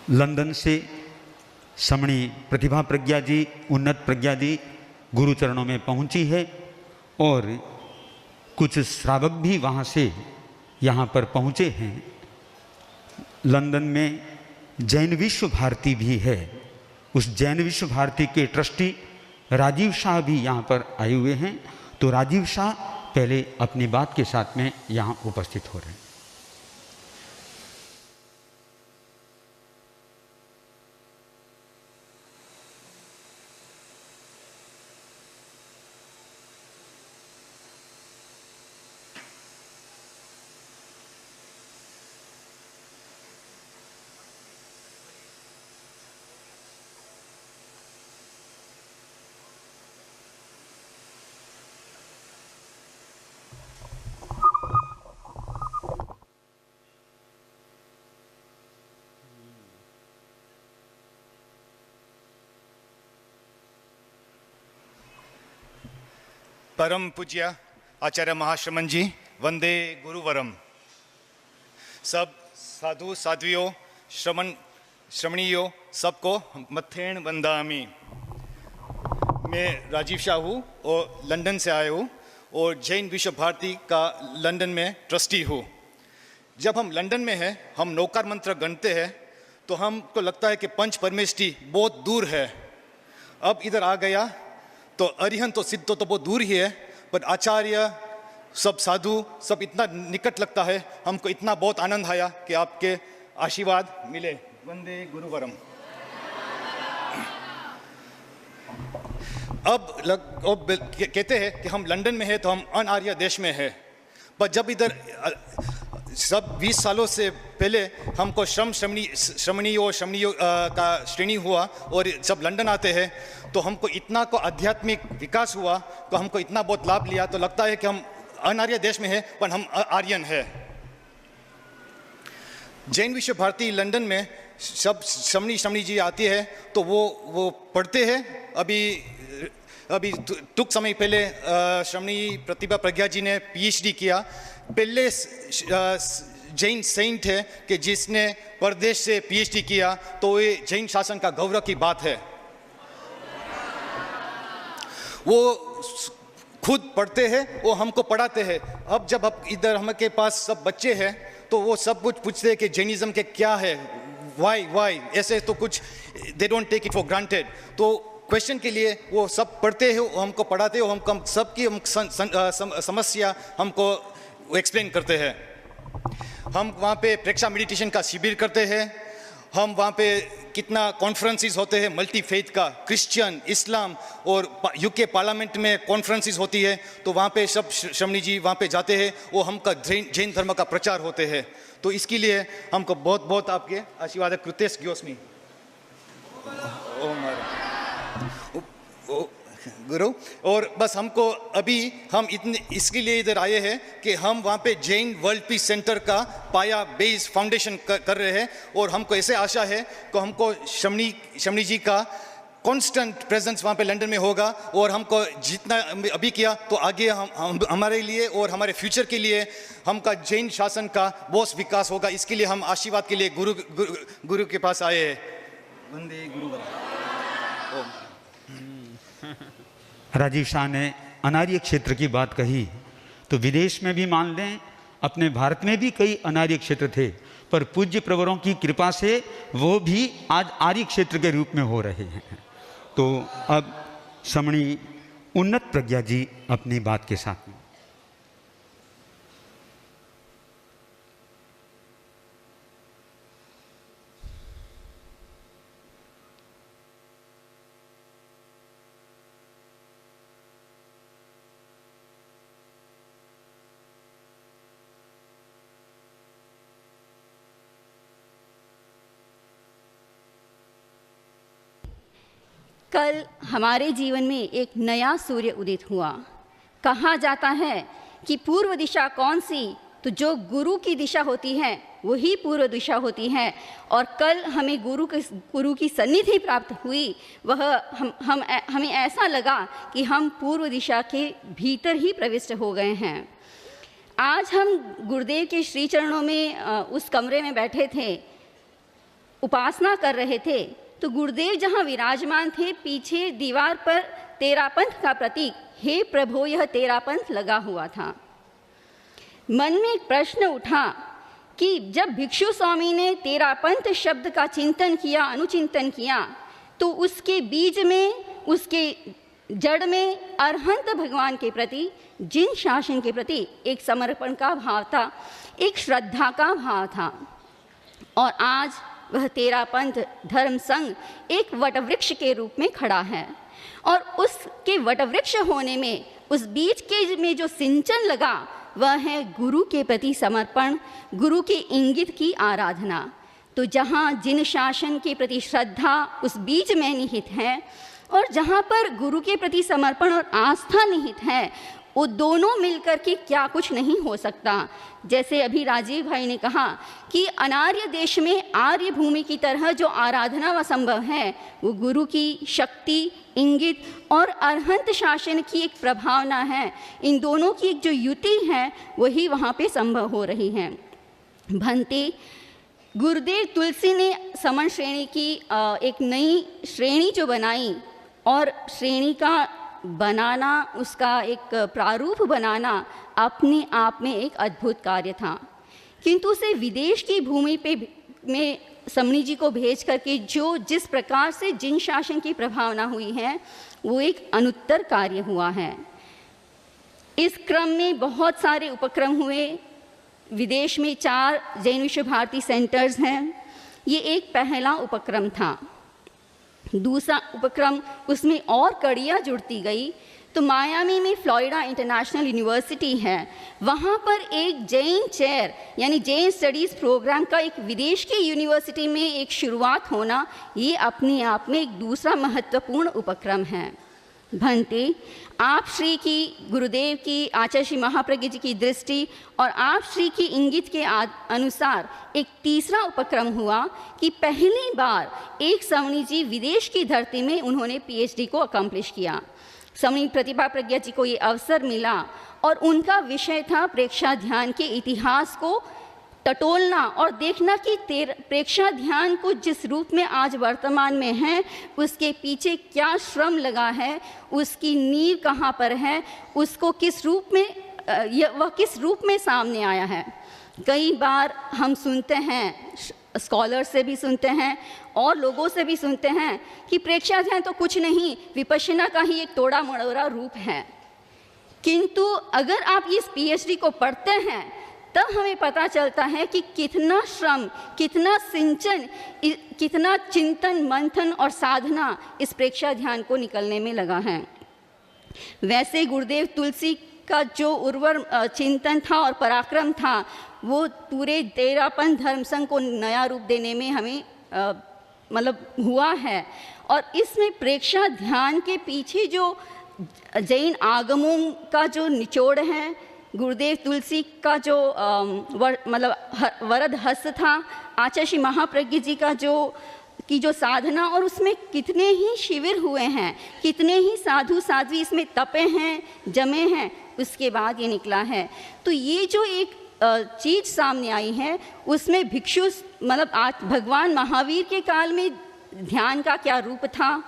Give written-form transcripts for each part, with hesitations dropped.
London से समणी प्रतिभा प्रज्ञा जी, उन्नत प्रज्ञा जी गुरु चरणों में पहुंची है और कुछ श्रावक भी वहाँ से यहाँ पर पहुँचे हैं। लंदन में जैन विश्व भारती भी है। उस जैन विश्व भारती के ट्रस्टी राजीव शाह भी यहाँ पर आए हुए हैं। तो राजीव शाह पहले अपनी बात के साथ में यहाँ उपस्थित हो रहे हैं। परम पूज्य आचार्य महाश्रमण जी, वंदे गुरुवरम। सब साधु साध्वियों, श्रमणियों, सबको मथेण वंदामि। मैं राजीव शाह हूँ और लंदन से आया हूँ और जैन विश्व भारती का लंदन में ट्रस्टी हूँ। जब हम लंदन में हैं, हम नौकार मंत्र गणते हैं तो हमको लगता है कि पंच परमेष्टि बहुत दूर है। अब इधर आ गया तो अरिहंत तो सिद्ध तो बहुत दूर ही है, पर आचार्य, सब साधु, सब इतना निकट लगता है। हमको इतना बहुत आनंद आया कि आपके आशीर्वाद मिले। वंदे गुरुवरम। अब कहते हैं कि हम लंदन में हैं तो हम अनार्य देश में हैं, पर जब इधर सब 20 सालों से पहले हमको श्रमणियों का श्रेणी हुआ और जब लंदन आते हैं तो हमको इतना को आध्यात्मिक विकास हुआ, तो हमको इतना बहुत लाभ लिया, तो लगता है कि हम अनार्य देश में हैं पर हम आर्यन है। जैन विश्व भारती लंदन में सब श्रमणी जी आती है तो वो पढ़ते हैं। अभी टुक समय पहले श्रमणी प्रतिभा प्रज्ञा जी ने PhD किया। पहले जैन सेंट है कि जिसने परदेश से PhD किया, तो ये जैन शासन का गौरव की बात है। वो खुद पढ़ते हैं, वो हमको पढ़ाते हैं। अब जब इधर हमारे पास सब बच्चे हैं तो वो सब कुछ पूछते हैं कि जैनिज्म के क्या है, वाई ऐसे तो कुछ they don't take it for granted. तो क्वेश्चन के लिए वो सब पढ़ते हैं, वो हमको पढ़ाते हैं, हम सबकी समस्या हमको एक्सप्लेन करते हैं। हम वहाँ पे प्रेक्षा मेडिटेशन का शिविर करते हैं। हम वहाँ पे कितना कॉन्फ्रेंसेस होते हैं मल्टी फेथ का, क्रिश्चियन, इस्लाम, और UK पार्लियामेंट में कॉन्फ्रेंसेस होती है, तो वहाँ पे सब श्रमणी जी वहाँ पे जाते हैं, वो हमका जैन धर्म का प्रचार होते हैं। तो इसके लिए हमको बहुत बहुत आपके आशीर्वाद कृतेश ग्योस्मी गुरु। और बस हमको अभी हम इतने इसके लिए इधर आए हैं कि हम वहाँ पे जैन वर्ल्ड पीस सेंटर का पाया बेस फाउंडेशन कर रहे हैं, और हमको ऐसे आशा है कि हमको शमनी जी का कांस्टेंट प्रेजेंस वहाँ पे लंदन में होगा, और हमको जितना अभी किया तो आगे हम हमारे लिए और हमारे फ्यूचर के लिए हमका जैन शासन का बहुत विकास होगा। इसके लिए हम आशीर्वाद के लिए गुरु के पास आए हैं। वंदे गुरुवरम। राजीव शाह ने अनार्य क्षेत्र की बात कही, तो विदेश में भी मान लें, अपने भारत में भी कई अनार्य क्षेत्र थे, पर पूज्य प्रवरों की कृपा से वो भी आज आर्य क्षेत्र के रूप में हो रहे हैं। तो अब समणी उन्नत प्रज्ञा जी अपनी बात के साथ में। कल हमारे जीवन में एक नया सूर्य उदित हुआ। कहा जाता है कि पूर्व दिशा कौन सी, तो जो गुरु की दिशा होती है वही पूर्व दिशा होती है। और कल हमें गुरु की सन्निधि प्राप्त हुई। वह हमें ऐसा लगा कि हम पूर्व दिशा के भीतर ही प्रविष्ट हो गए हैं। आज हम गुरुदेव के श्री चरणों में उस कमरे में बैठे थे, उपासना कर रहे थे तो गुरुदेव जहाँ विराजमान थे, पीछे दीवार पर तेरा पंथ का प्रतीक हे प्रभु यह तेरा पंथ लगा हुआ था। मन में एक प्रश्न उठा कि जब भिक्षु स्वामी ने तेरा पंथ शब्द का चिंतन किया, अनुचिंतन किया, तो उसके बीज में, उसके जड़ में अरहंत भगवान के प्रति, जिन शासन के प्रति एक समर्पण का भाव था, एक श्रद्धा का भाव था। और आज वह तेरा पंथ धर्म संघ एक वटवृक्ष के रूप में खड़ा है और उसके वटवृक्ष होने में, उस बीज के में जो सिंचन लगा वह है गुरु के प्रति समर्पण, गुरु के इंगित की आराधना। तो जहाँ जिन शासन के प्रति श्रद्धा उस बीज में निहित है और जहाँ पर गुरु के प्रति समर्पण और आस्था निहित है, वो दोनों मिलकर के क्या कुछ नहीं हो सकता। जैसे अभी राजीव भाई ने कहा कि अनार्य देश में आर्य भूमि की तरह जो आराधना व संभव है, वो गुरु की शक्ति, इंगित और अरहंत शासन की एक प्रभावना है। इन दोनों की एक जो युति है वही वहाँ पे संभव हो रही है। भंते गुरुदेव तुलसी ने समन श्रेणी की एक नई श्रेणी जो बनाई, और श्रेणी का बनाना, उसका एक प्रारूप बनाना अपने आप में एक अद्भुत कार्य था। किंतु उसे विदेश की भूमि पे में समणी जी को भेज करके जो जिस प्रकार से जिन शासन की प्रभावना हुई है, वो एक अनुत्तर कार्य हुआ है। इस क्रम में बहुत सारे उपक्रम हुए। विदेश में 4 जैन विश्व भारती सेंटर्स हैं, ये एक पहला उपक्रम था। दूसरा उपक्रम, उसमें और कड़ियाँ जुड़ती गई। तो मायामी में फ्लोरिडा इंटरनेशनल यूनिवर्सिटी है, वहाँ पर एक जैन चेयर यानी जैन स्टडीज़ प्रोग्राम का एक विदेश की यूनिवर्सिटी में एक शुरुआत होना, ये अपने आप में एक दूसरा महत्वपूर्ण उपक्रम है। भंते आप श्री की, गुरुदेव की, आचार्य श्री महाप्रज्ञ जी की दृष्टि और आप श्री की इंगित के अनुसार एक तीसरा उपक्रम हुआ कि पहली बार एक समणी जी विदेश की धरती में उन्होंने पीएचडी को अकम्प्लिश किया। समणी प्रतिभा प्रज्ञा जी को ये अवसर मिला और उनका विषय था प्रेक्षा ध्यान के इतिहास को टटोलना और देखना कि प्रेक्षा ध्यान को जिस रूप में आज वर्तमान में है, उसके पीछे क्या श्रम लगा है, उसकी नींव कहाँ पर है, उसको किस रूप में वह किस रूप में सामने आया है। कई बार हम सुनते हैं, स्कॉलर से भी सुनते हैं और लोगों से भी सुनते हैं कि प्रेक्षा ध्यान तो कुछ नहीं, विपश्यना का ही एक तोड़ा मड़ोड़ा रूप है। किंतु अगर आप इस पीएचडी को पढ़ते हैं तब हमें पता चलता है कि कितना श्रम, कितना सिंचन, कितना चिंतन, मंथन और साधना इस प्रेक्षा ध्यान को निकलने में लगा है। वैसे गुरुदेव तुलसी का जो उर्वर चिंतन था और पराक्रम था, वो पूरे तेरापन धर्म संघ को नया रूप देने में हमें मतलब हुआ है। और इसमें प्रेक्षा ध्यान के पीछे जो जैन आगमों का जो निचोड़ है, गुरुदेव तुलसी का जो वरद हस्त था, आचार्य श्री महाप्रज्ञ जी का जो साधना, और उसमें कितने ही शिविर हुए हैं, कितने ही साधु साध्वी इसमें तपे हैं, जमे हैं, उसके बाद ये निकला है। तो ये जो एक चीज़ सामने आई है, उसमें भिक्षु भगवान महावीर के काल में ध्यान का क्या रूप था,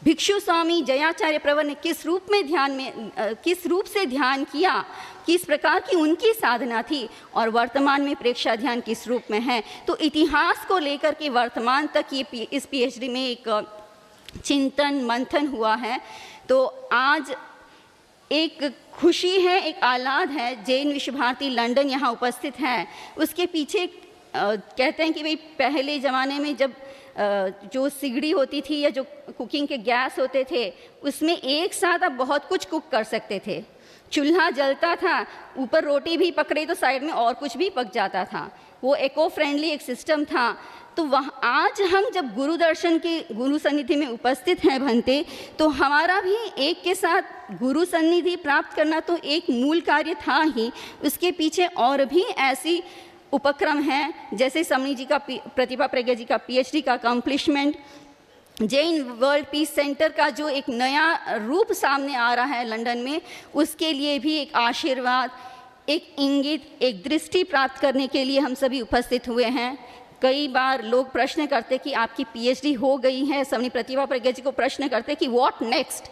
भिक्षु स्वामी जयाचार्य प्रवर ने किस रूप से ध्यान किया, किस प्रकार की उनकी साधना थी, और वर्तमान में प्रेक्षा ध्यान किस रूप में है। तो इतिहास को लेकर के वर्तमान तक ये इस पीएचडी में एक चिंतन मंथन हुआ है। तो आज एक खुशी है, एक आह्लाद है, जैन विश्व भारती लंदन यहाँ उपस्थित है। उसके पीछे कहते हैं कि भाई पहले ज़माने में जब जो सिगड़ी होती थी या जो कुकिंग के गैस होते थे, उसमें एक साथ आप बहुत कुछ कुक कर सकते थे। चूल्हा जलता था, ऊपर रोटी भी पक रही तो साइड में और कुछ भी पक जाता था। वो इको फ्रेंडली एक सिस्टम था। तो वहाँ आज हम जब गुरु दर्शन के गुरु सन्निधि में उपस्थित हैं भंते, तो हमारा भी एक के साथ गुरु सन्निधि प्राप्त करना तो एक मूल कार्य था ही। उसके पीछे और भी ऐसी उपक्रम हैं, जैसे समणी जी का प्रतिभा प्रज्ञा जी का पीएचडी का accomplishment, Jain world peace centre का जो एक नया रूप सामने आ रहा है लंदन में, उसके लिए भी एक आशीर्वाद, एक इंगित, एक दृष्टि प्राप्त करने के लिए हम सभी उपस्थित हुए हैं। कई बार लोग प्रश्न करते कि आपकी पीएचडी हो गई है, समणी प्रतिभा प्रज्ञा जी को प्रश्न करते कि व्हाट नेक्स्ट।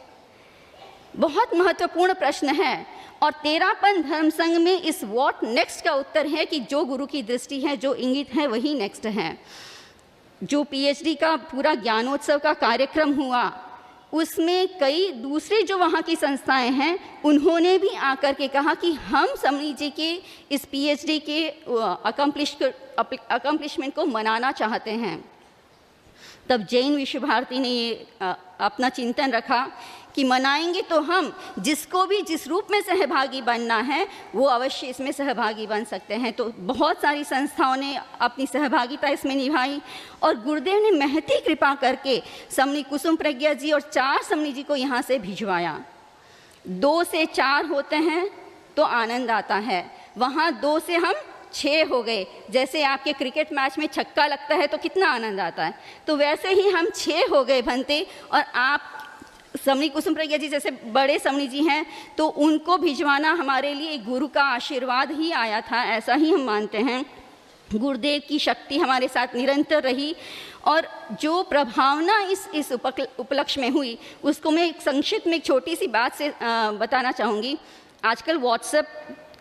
बहुत महत्वपूर्ण प्रश्न है और तेरापन धर्म संघ में इस व्हाट नेक्स्ट का उत्तर है कि जो गुरु की दृष्टि है, जो इंगित है, वही नेक्स्ट है। जो पीएचडी का पूरा ज्ञानोत्सव का कार्यक्रम हुआ उसमें कई दूसरी जो वहाँ की संस्थाएं हैं उन्होंने भी आकर के कहा कि हम समणी जी के इस पीएचडी के अकम्प्लिशमेंट को मनाना चाहते हैं। तब जैन विश्व भारती ने ये अपना चिंतन रखा कि मनाएंगे तो हम, जिसको भी जिस रूप में सहभागी बनना है वो अवश्य इसमें सहभागी बन सकते हैं। तो बहुत सारी संस्थाओं ने अपनी सहभागिता इसमें निभाई और गुरुदेव ने महती कृपा करके समणी कुसुम प्रज्ञा जी और 4 समणी जी को यहाँ से भिजवाया। 2 से 4 होते हैं तो आनंद आता है, वहाँ 2 से हम 6 हो गए। जैसे आपके क्रिकेट मैच में छक्का लगता है तो कितना आनंद आता है, तो वैसे ही हम 6 हो गए भंते। और आप समणी कुसुम प्रज्ञा जी जैसे बड़े समणी जी हैं तो उनको भिजवाना हमारे लिए गुरु का आशीर्वाद ही आया था, ऐसा ही हम मानते हैं। गुरुदेव की शक्ति हमारे साथ निरंतर रही और जो प्रभावना इस उपलक्ष्य में हुई उसको मैं संक्षिप्त में एक छोटी सी बात से बताना चाहूँगी। आजकल व्हाट्सएप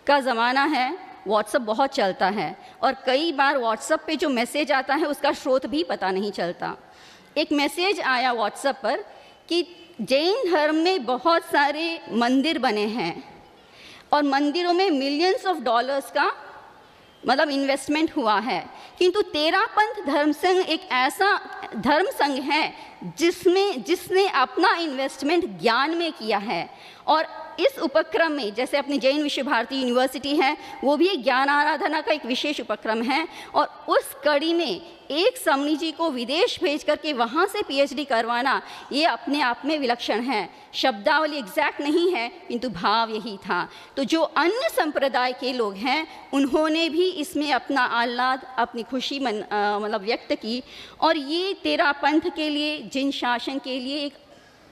का ज़माना है, व्हाट्सएप बहुत चलता है और कई बार व्हाट्सएप पे जो मैसेज आता है उसका स्रोत भी पता नहीं चलता। एक मैसेज आया व्हाट्सएप पर कि जैन धर्म में बहुत सारे मंदिर बने हैं और मंदिरों में मिलियंस ऑफ डॉलर्स का मतलब इन्वेस्टमेंट हुआ है, किंतु तेरापंथ धर्म संघ एक ऐसा धर्म संघ है जिसने अपना इन्वेस्टमेंट ज्ञान में किया है। और इस उपक्रम में जैसे अपनी जैन विश्व भारती यूनिवर्सिटी है वो भी एक ज्ञान आराधना का एक विशेष उपक्रम है और उस कड़ी में एक समणी जी को विदेश भेज करके वहाँ से पीएचडी करवाना ये अपने आप में विलक्षण है। शब्दावली एग्जैक्ट नहीं है किंतु भाव यही था। तो जो अन्य संप्रदाय के लोग हैं उन्होंने भी इसमें अपना आह्लाद, अपनी खुशी मतलब व्यक्त की और ये तेरापंथ के लिए, जिन शासन के लिए एक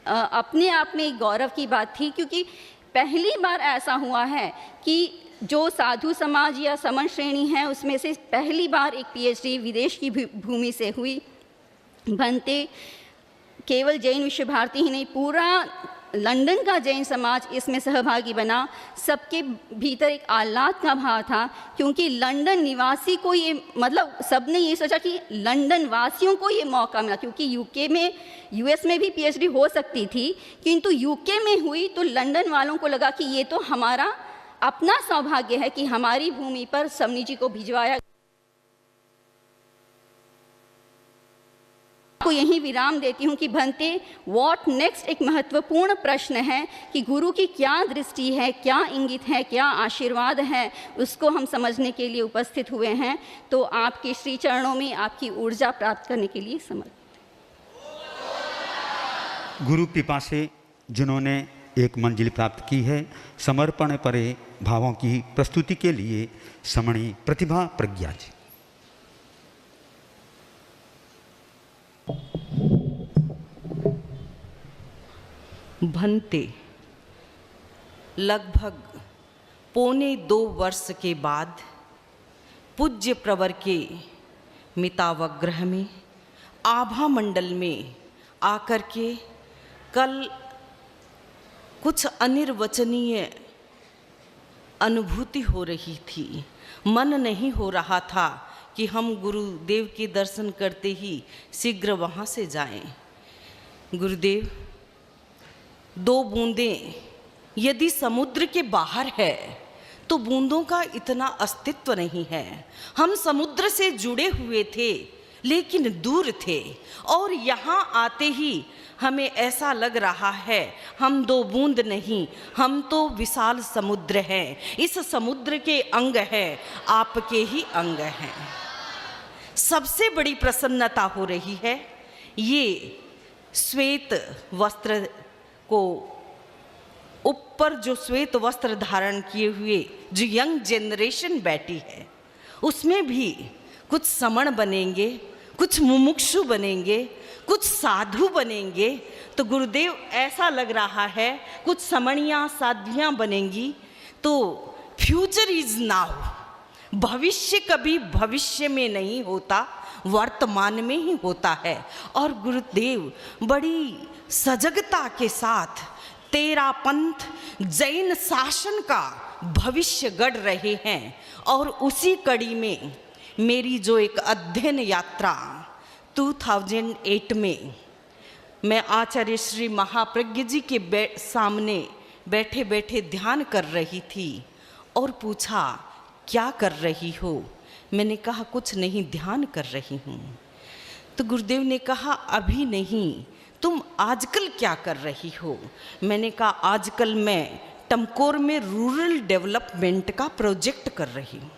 अपने आप में एक गौरव की बात थी, क्योंकि पहली बार ऐसा हुआ है कि जो साधु समाज या समन श्रेणी है उसमें से पहली बार एक पीएचडी विदेश की भूमि से हुई। बनते केवल जैन विश्व भारती ही नहीं, पूरा लंदन का जैन समाज इसमें सहभागी बना। सबके भीतर एक आह्लाद का भाव था क्योंकि लंदन निवासी को ये मतलब सबने ये सोचा कि लंदन वासियों को ये मौका मिला, क्योंकि यूके में यूएस में भी पीएचडी हो सकती थी किंतु यूके में हुई तो लंदन वालों को लगा कि ये तो हमारा अपना सौभाग्य है कि हमारी भूमि पर समणी जी को भिजवाया। को यही विराम देती हूँ कि भंते व्हाट नेक्स्ट एक महत्वपूर्ण प्रश्न है कि गुरु की क्या दृष्टि है, क्या इंगित है, क्या आशीर्वाद है, उसको हम समझने के लिए उपस्थित हुए हैं। तो आपके श्री चरणों में आपकी ऊर्जा प्राप्त करने के लिए समर्पित। गुरु कृपा से जिन्होंने एक मंजिल प्राप्त की है, समर्पण परे भावों की प्रस्तुति के लिए समणी प्रतिभा प्रज्ञा जी। भंते लगभग 1.25 वर्ष के बाद पूज्य प्रवर के मितावग्रह में आभा मंडल में आकर के कल कुछ अनिर्वचनीय अनुभूति हो रही थी। मन नहीं हो रहा था कि हम गुरुदेव के दर्शन करते ही शीघ्र वहाँ से जाएं। गुरुदेव 2 बूंदें यदि समुद्र के बाहर है तो बूंदों का इतना अस्तित्व नहीं है। हम समुद्र से जुड़े हुए थे लेकिन दूर थे और यहाँ आते ही हमें ऐसा लग रहा है हम 2 बूंद नहीं, हम तो विशाल समुद्र हैं। इस समुद्र के अंग हैं, आपके ही अंग हैं। सबसे बड़ी प्रसन्नता हो रही है ये श्वेत वस्त्र को ऊपर जो श्वेत वस्त्र धारण किए हुए जो यंग जनरेशन बैठी है उसमें भी कुछ समण बनेंगे, कुछ मुमुक्षु बनेंगे, कुछ साधु बनेंगे। तो गुरुदेव ऐसा लग रहा है कुछ समणियाँ साध्वियाँ बनेंगी। तो फ्यूचर इज नाउ, भविष्य कभी भविष्य में नहीं होता, वर्तमान में ही होता है। और गुरुदेव बड़ी सजगता के साथ तेरा पंथ जैन शासन का भविष्य गढ़ रहे हैं। और उसी कड़ी में मेरी जो एक अध्ययन यात्रा 2008 में मैं आचार्य श्री महाप्रज्ञ जी के सामने बैठे बैठे ध्यान कर रही थी और पूछा क्या कर रही हो। मैंने कहा कुछ नहीं, ध्यान कर रही हूँ। तो गुरुदेव ने कहा अभी नहीं, तुम आजकल क्या कर रही हो। मैंने कहा आजकल मैं टमकोर में रूरल डेवलपमेंट का प्रोजेक्ट कर रही हूँ।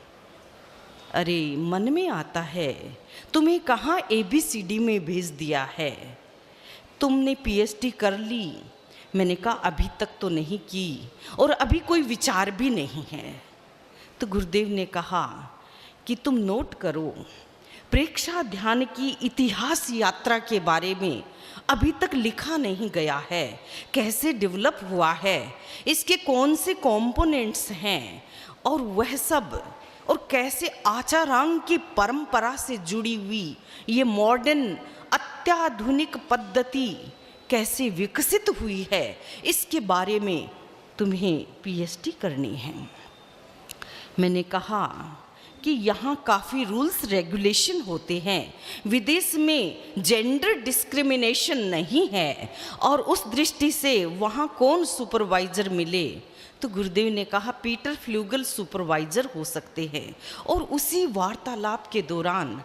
अरे मन में आता है, तुम्हें कहाँ ABCD में भेज दिया है, तुमने PhD कर ली। मैंने कहा अभी तक तो नहीं की और अभी कोई विचार भी नहीं है। तो गुरुदेव ने कहा कि तुम नोट करो, प्रेक्षा ध्यान की इतिहास यात्रा के बारे में अभी तक लिखा नहीं गया है, कैसे डेवलप हुआ है, इसके कौन से कंपोनेंट्स हैं और वह सब, और कैसे आचारांग की परंपरा से जुड़ी हुई ये मॉडर्न अत्याधुनिक पद्धति कैसे विकसित हुई है, इसके बारे में तुम्हें PhD करनी है। मैंने कहा कि यहाँ काफ़ी रूल्स रेगुलेशन होते हैं, विदेश में जेंडर डिस्क्रिमिनेशन नहीं है और उस दृष्टि से वहाँ कौन सुपरवाइज़र मिले। तो गुरुदेव ने कहा पीटर फ्लूगल सुपरवाइज़र हो सकते हैं। और उसी वार्तालाप के दौरान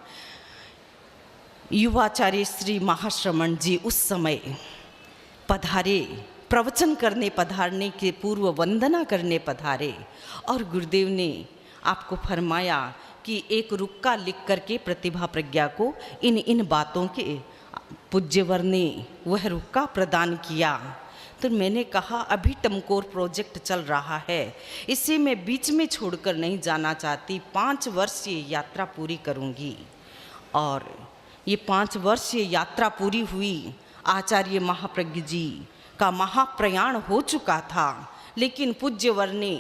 युवाचार्य श्री महाश्रमण जी उस समय पधारे, प्रवचन करने पधारने के पूर्व वंदना करने पधारे और गुरुदेव ने आपको फरमाया कि एक रुक्का लिख करके प्रतिभा प्रज्ञा को इन बातों के पूज्यवर ने वह रुक्का प्रदान किया। तो मैंने कहा अभी टमकोर प्रोजेक्ट चल रहा है, इसे मैं बीच में छोड़कर नहीं जाना चाहती, 5 वर्षीय यात्रा पूरी करूंगी। और ये 5 वर्षीय यात्रा पूरी हुई, आचार्य महाप्रज्ञ जी का महाप्रयाण हो चुका था, लेकिन पूज्यवर ने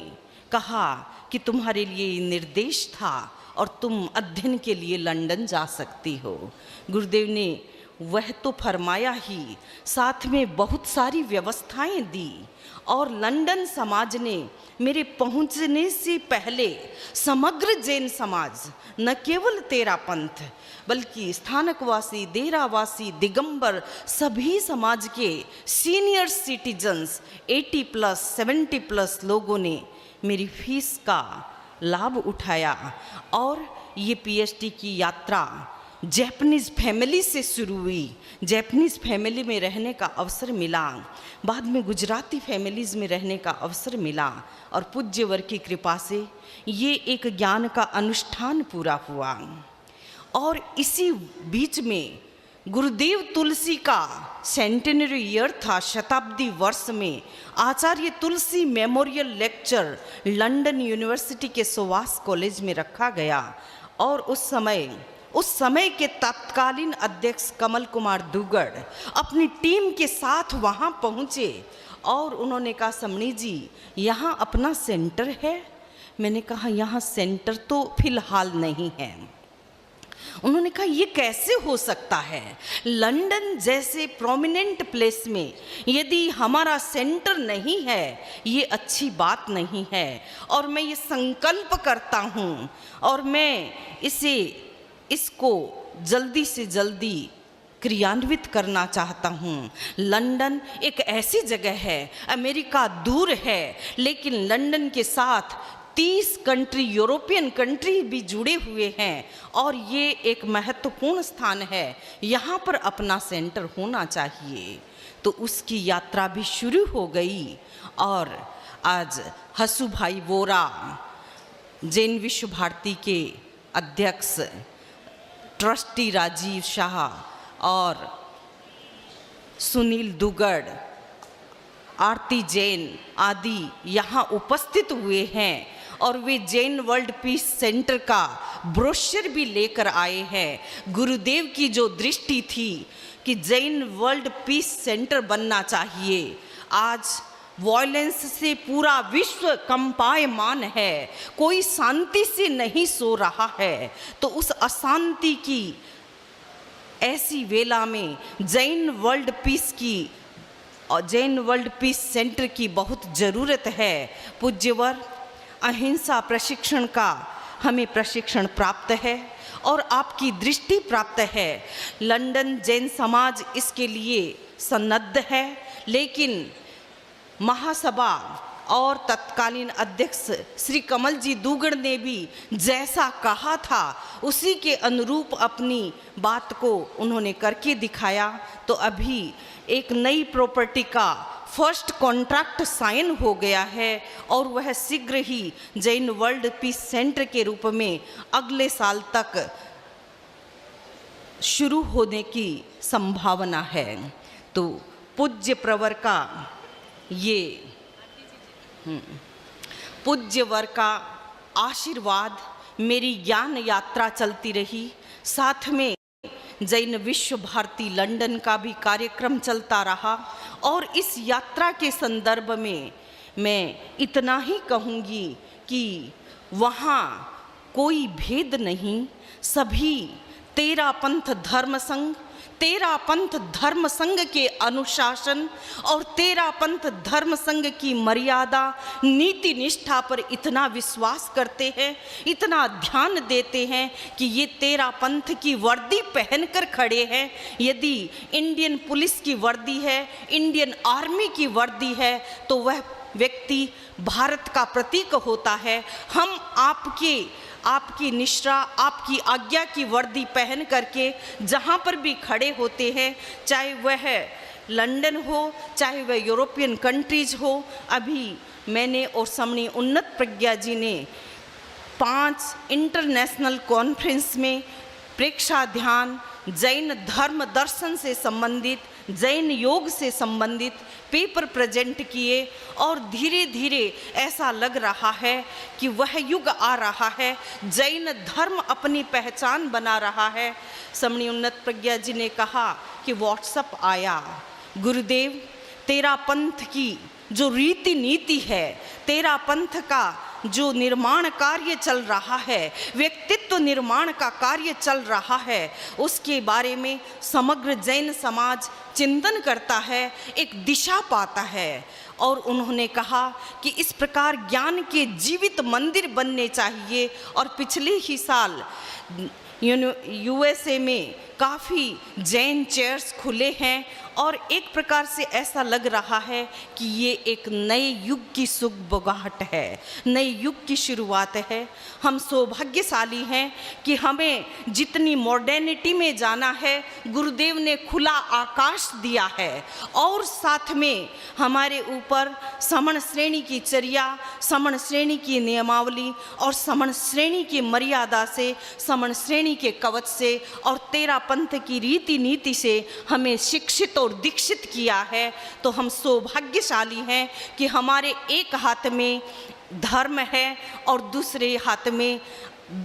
कहा कि तुम्हारे लिए निर्देश था और तुम अध्ययन के लिए लंदन जा सकती हो। गुरुदेव ने वह तो फरमाया ही, साथ में बहुत सारी व्यवस्थाएं दी और लंदन समाज ने मेरे पहुंचने से पहले समग्र जैन समाज, न केवल तेरा पंथ बल्कि स्थानकवासी, देरावासी, दिगंबर सभी समाज के सीनियर सिटीजन्स 80+ 70+ लोगों ने मेरी फीस का लाभ उठाया। और ये PhD की यात्रा जैपनीज़ फैमिली से शुरू हुई। जैपनीज़ फैमिली में रहने का अवसर मिला, बाद में गुजराती फैमिलीज़ में रहने का अवसर मिला और पूज्यवर की कृपा से ये एक ज्ञान का अनुष्ठान पूरा हुआ। और इसी बीच में गुरुदेव तुलसी का सेंटेनरी ईयर था, शताब्दी वर्ष में आचार्य तुलसी मेमोरियल लेक्चर लंदन यूनिवर्सिटी के सोवास कॉलेज में रखा गया। और उस समय के तत्कालीन अध्यक्ष कमल कुमार दुगड़ अपनी टीम के साथ वहाँ पहुँचे और उन्होंने कहा समणी जी यहाँ अपना सेंटर है। मैंने कहा यहाँ सेंटर तो फिलहाल नहीं है। उन्होंने कहा ये कैसे हो सकता है, लंदन जैसे प्रोमिनेंट प्लेस में यदि हमारा सेंटर नहीं है ये अच्छी बात नहीं है। और मैं ये संकल्प करता हूँ और मैं इसको जल्दी से जल्दी क्रियान्वित करना चाहता हूँ। लंदन एक ऐसी जगह है, अमेरिका दूर है लेकिन लंदन के साथ 30 कंट्री, यूरोपियन कंट्री भी जुड़े हुए हैं और ये एक महत्वपूर्ण स्थान है, यहाँ पर अपना सेंटर होना चाहिए। तो उसकी यात्रा भी शुरू हो गई और आज हसू भाई वोरा, जैन विश्व भारती के अध्यक्ष, ट्रस्टी राजीव शाह और सुनील दुगड़, आरती जैन आदि यहाँ उपस्थित हुए हैं और वे जैन वर्ल्ड पीस सेंटर का ब्रोशर भी लेकर आए हैं। गुरुदेव की जो दृष्टि थी कि जैन वर्ल्ड पीस सेंटर बनना चाहिए, आज वॉयलेंस से पूरा विश्व कंपायमान है, कोई शांति से नहीं सो रहा है, तो उस अशांति की ऐसी वेला में जैन वर्ल्ड पीस सेंटर की बहुत ज़रूरत है। पूज्यवर, अहिंसा प्रशिक्षण का हमें प्रशिक्षण प्राप्त है और आपकी दृष्टि प्राप्त है। लंदन जैन समाज इसके लिए सन्नद्ध है, लेकिन महासभा और तत्कालीन अध्यक्ष श्री कमल जी दुगड़ ने भी जैसा कहा था उसी के अनुरूप अपनी बात को उन्होंने करके दिखाया। तो अभी एक नई प्रॉपर्टी का फर्स्ट कॉन्ट्रैक्ट साइन हो गया है और वह शीघ्र ही जैन वर्ल्ड पीस सेंटर के रूप में अगले साल तक शुरू होने की संभावना है। तो पूज्य प्रवर का पूज्यवर का आशीर्वाद मेरी ज्ञान यात्रा चलती रही। साथ में जैन विश्व भारती लंदन का भी कार्यक्रम चलता रहा और इस यात्रा के संदर्भ में मैं इतना ही कहूँगी कि वहाँ कोई भेद नहीं, सभी तेरा पंथ धर्म संघ के अनुशासन और तेरा पंथ धर्म संघ की मर्यादा नीति निष्ठा पर इतना विश्वास करते हैं, इतना ध्यान देते हैं कि ये तेरा पंथ की वर्दी पहनकर खड़े हैं। यदि इंडियन पुलिस की वर्दी है, इंडियन आर्मी की वर्दी है, तो वह व्यक्ति भारत का प्रतीक होता है। हम आपकी निश्रा, आपकी आज्ञा की वर्दी पहन करके जहाँ पर भी खड़े होते हैं, चाहे वह लंदन हो, चाहे वह यूरोपियन कंट्रीज हो। अभी मैंने और समणी उन्नत प्रज्ञा जी ने 5 इंटरनेशनल कॉन्फ्रेंस में प्रेक्षा ध्यान, जैन धर्म दर्शन से संबंधित, जैन योग से संबंधित पेपर प्रेजेंट किए और धीरे धीरे ऐसा लग रहा है कि वह युग आ रहा है, जैन धर्म अपनी पहचान बना रहा है। समणी उन्नत प्रज्ञा जी ने कहा कि व्हाट्सएप आया, गुरुदेव तेरा पंथ की जो रीति नीति है, तेरा पंथ का जो निर्माण कार्य चल रहा है, व्यक्तित्व निर्माण का कार्य चल रहा है, उसके बारे में समग्र जैन समाज चिंतन करता है, एक दिशा पाता है। और उन्होंने कहा कि इस प्रकार ज्ञान के जीवित मंदिर बनने चाहिए। और पिछले ही साल यूएसए में काफ़ी जैन चेयर्स खुले हैं और एक प्रकार से ऐसा लग रहा है कि ये एक नए युग की सुगबुगाहट है, नए युग की शुरुआत है। हम सौभाग्यशाली हैं कि हमें जितनी मॉडर्निटी में जाना है, गुरुदेव ने खुला आकाश दिया है और साथ में हमारे ऊपर समण श्रेणी की चर्या, समण श्रेणी की नियमावली और समण श्रेणी की मर्यादा से, समण श्रेणी के कवच से और तेरा पंथ की रीति नीति से हमें शिक्षित और दीक्षित किया है। तो हम सौभाग्यशाली हैं कि हमारे एक हाथ में धर्म है और दूसरे हाथ में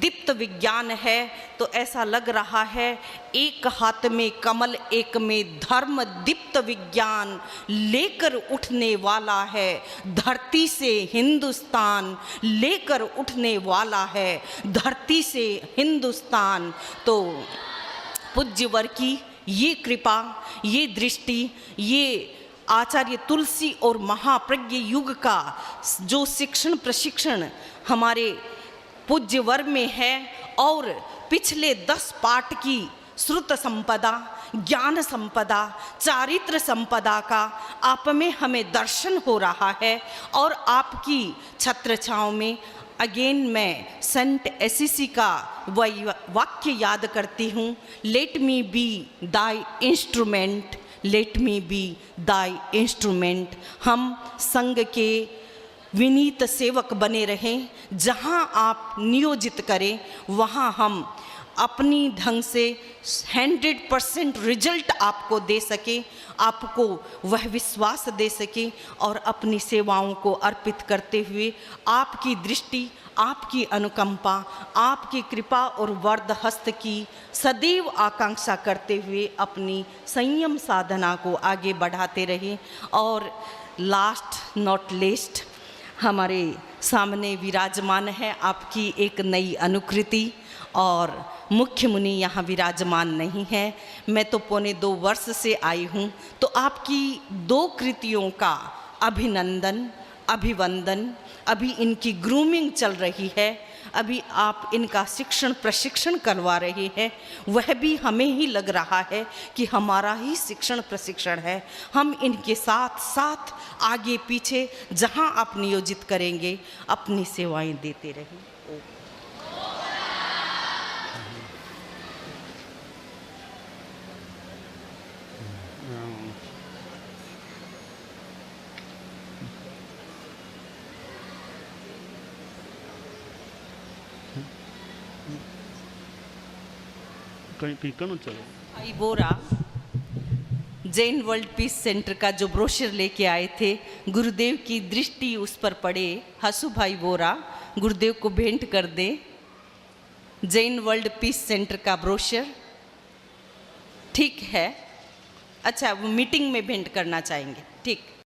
दीप्त विज्ञान है। तो ऐसा लग रहा है एक हाथ में कमल, एक में धर्म दीप्त विज्ञान लेकर उठने वाला है, धरती से हिंदुस्तान लेकर उठने वाला है, धरती से हिंदुस्तान। तो पूज्यवर की ये कृपा, ये दृष्टि, ये आचार्य तुलसी और महाप्रज्ञ युग का जो शिक्षण प्रशिक्षण हमारे पूज्यवर में है और पिछले 10 पाठ की श्रुत संपदा, ज्ञान संपदा, चारित्र संपदा का आप में हमें दर्शन हो रहा है। और आपकी छत्र छाँव में अगेन मैं सेंट एसिसी का वाक्य याद करती हूँ, लेट मी बी दाई इंस्ट्रूमेंट, लेट मी बी दाई इंस्ट्रूमेंट। हम संघ के विनीत सेवक बने रहें, जहाँ आप नियोजित करें वहाँ हम अपनी ढंग से 100% रिजल्ट आपको दे सके, आपको वह विश्वास दे सके और अपनी सेवाओं को अर्पित करते हुए आपकी दृष्टि, आपकी अनुकंपा, आपकी कृपा और वरद हस्त की सदैव आकांक्षा करते हुए अपनी संयम साधना को आगे बढ़ाते रहें। और लास्ट नॉट लीस्ट हमारे सामने विराजमान है आपकी एक नई अनुकृति और मुख्य मुनि यहाँ विराजमान नहीं है। मैं तो पौने 2 वर्ष से आई हूँ, तो आपकी 2 कृतियों का अभिनंदन, अभिवंदन, अभी इनकी ग्रूमिंग चल रही है, अभी आप इनका शिक्षण प्रशिक्षण करवा रहे हैं। वह भी हमें ही लग रहा है कि हमारा ही शिक्षण प्रशिक्षण है। हम इनके साथ साथ आगे पीछे जहाँ आप नियोजित करेंगे अपनी सेवाएं देते रहें। कहीं चलो। भाई बोरा जैन वर्ल्ड पीस सेंटर का जो ब्रोशर लेके आए थे, गुरुदेव की दृष्टि उस पर पड़े। हसू भाई बोरा गुरुदेव को भेंट कर दे जैन वर्ल्ड पीस सेंटर का ब्रोशर। ठीक है, अच्छा वो मीटिंग में भेंट करना चाहेंगे, ठीक।